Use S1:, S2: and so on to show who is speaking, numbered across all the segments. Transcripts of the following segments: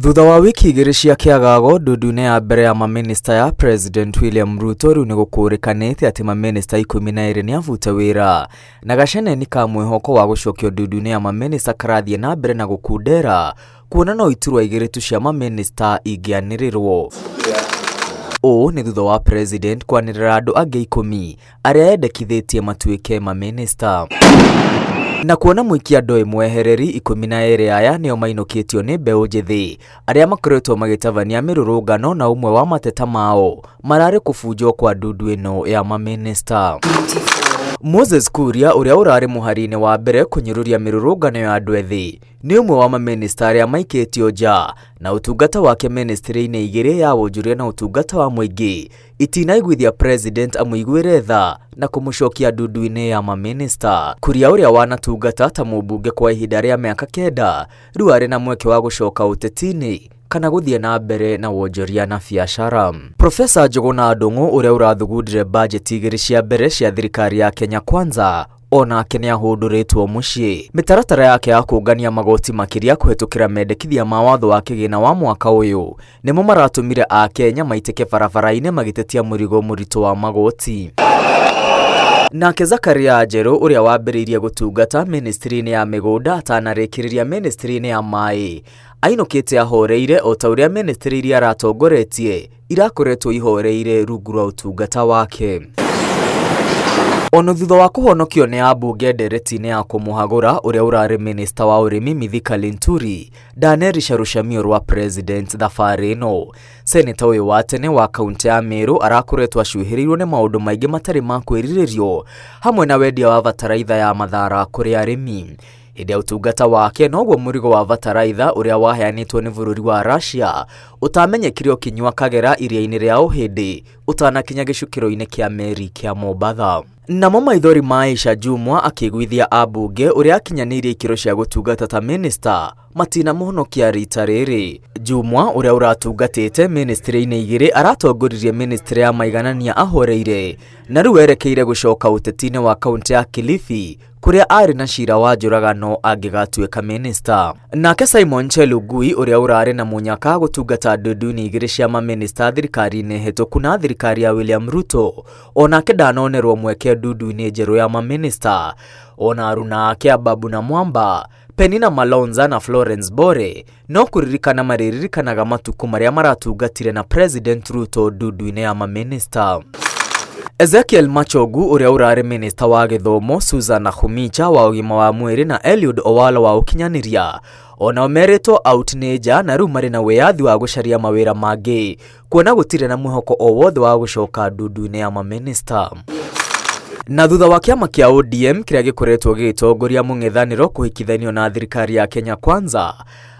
S1: Thutha wa wiki igiri cia kiagago ndundu-ini ya mbere ya maminista ya President William Ruto riu ni gukurikanite ati maminista 12 ni avuta wira na gaceneni ka mwihoko wa gucokio ndundu-ini ya maminista karathie na mbere na gukundera kuona no iturwa igiri tu cia maminista ingianirirwo. O ni thutha wa president kwanirira andu angi 10 aria endekithitie matuike maminista. Na kuona muikia ndoi mwehereri 12 aya nio mainukitio ni mbeu njithi aria makoretwo magitavania mirurungano na umwe wa mateta mao marari kubunjwo kwa ndundu ino ya maminista. Moses Kuria uria urari muhari-ini wa mbere kunyiruria mirurungano ya andu ethi ni umwe wa maminista aria maikitio nja na utungata wake ministry-ini igiri ya wonjoria na utungata wa muingi itinaiguithia president amuiguire tha na kumucokia ndundu-ini ya maminista. Kuria uria wanatungata ta mubunge kwa ihinda ria miaka 9 riu ari na mweke wa gucoka uteti-ini kana guthie na mbere na wonjoria na biashara. Profesa Njuguna Ndung'u uria urathugundire budget igiri cia mbere cia thirikari ya Kenya Kwanza onake ni ahunduritwo mucii. Mitaratara yake ya kungania magoti makiria kuhetukira mendekithia ma watho wa kigina wa mwaka uyu nimo maratumire a Kenya maitike barabara-ini magitetia murigo murito wa magoti. Nake Zakaria Njeru uria wambiriirie gutungata ministry-ini ya migunda atanarikiriria ministry-ini ya mai ainukite ahoreire o ta uria ministry iria aratongoretie irakoretwo ihoreire rungu rwa utungata wake. Ono thutha wa kuhonokio ni ambunge ndereti-ini ya kumuhagura uria urari minister wa urimi Mithika Linturi ndanerisha rucamio rwa president thabari ino. Senator uyu wa tene wa kaunti ya Meru arakoretwo acuhiriirwo ni maundu maingi matari ma kwiriririo hamwe na wendia wa bataraitha ya mathara kuri arimi. Hĩndĩ ya utungata wake noguo murigo wa bataraitha uria waheanitwo ni bururi wa Russia utamenyekire ukinywa kagera iria-ini ria uhindi utanakinya gicukiro-ini kia meri kia Mombasa. Namo maithori ma Aisha Jumwa akigwithia ambunge uria akinyanirie ikiro cia gutungata ta minister matina muhonokia rita riri. Jumwa uria uratungatite ministry-ini igiri aratongoririe ministry ya maiganania ahoreire na riu erekeire gucoka uteti-ini wa kaunti ya Kilifi kuria ari na cira wa njuragano angigatuika minister. Nake Simon Chelugui uria urari na munyaka gutungata ndundu-ini igiri cia maminista thirikari-ini hituku na thirikari ya William Ruto onake ndanonerwo mweke ndundu-ini njeru ya maminista. Ona aruna ake Babu na Mwamba, Penina Malonza na Florence Bore no kuririkana mariririkanaga matuku maria maratungatire na President Ruto ndundu-ini ya maminista. Ezekiel Machogu uria urari minister wa githomo, Susan Nakhumicha wa ugima wa mwiri na Eliud Owalo wa ukinyaniria ona meritwo out nija na riu mari na wiyathi wa gucaria mawira mangi kuona gutire na mwihoko o wothe wa gucoka ndundu-ini ya maminista. Na thutha wa kiama kia ODM kiria gikoretwo gigitongoria mung'ethaniro kuhikithanio na thirikari ya Kenya Kwanza,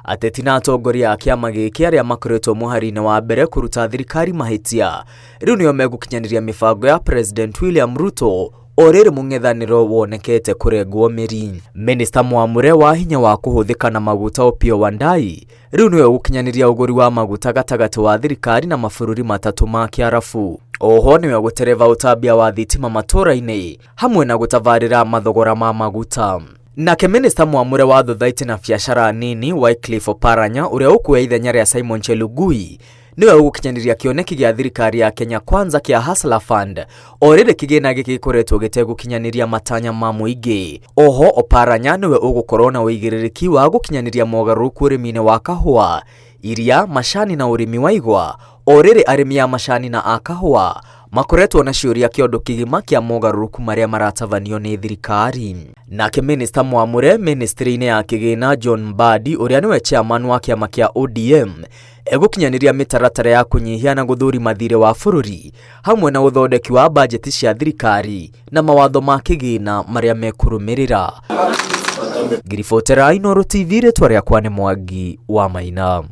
S1: ateti na atongoria a kiama giki aria makoretwo muhari-ini wa mbere kuruta thirikari mahitia riu nio megukinyaniria mibango ya President William Ruto oriri mung'ethaniro wonekete kurengwo miri. Minister mwamure wa hinya wa kuhuthika na maguta Opiyo Wandayi riu niwe gukinyaniria uguri wa maguta gatagati wa thirikari na mabururi matatu ma Kiarabu. Oho niwe gutereva utambia wa thitima matura-ini hamwe na gutavarira mathogora ma maguta. Nake minister mwamure wa thothaiti na biashara nini Wycliffe Oparanya uria ukuoya ithenya ria Simon Chelugui niwe ugukinyaniria kioneki gia thirikari ya Kenya Kwanza kia Hustler Fund oriri kigina giki gikoretwo gitegukinyaniria matanya ma muingi. Oho Oparanya niwe ugukorwo na uigiririki wa gukinyaniria mogaruruku urimi-ini wa kahua, iria, macani na urimi wa igwa oriri arimi ya macani na akahua makoretwo na ciuria kiondu kigima kia mogaruruku maria maratavanio ni thirikari. Nake minister mwamure ministry-ini ya kigina John Mbadi uria niwe chairman wa kiama kia ODM egukinyaniria mitaratara ya kunyihia na guthuri mathire wa bururi hamwe na uthondeki wa budget cia thirikari na mawatho ma kigina maria mekurumirira. Giribotera Inooro TV ritwa riakwa ni Mwangi wa Maina.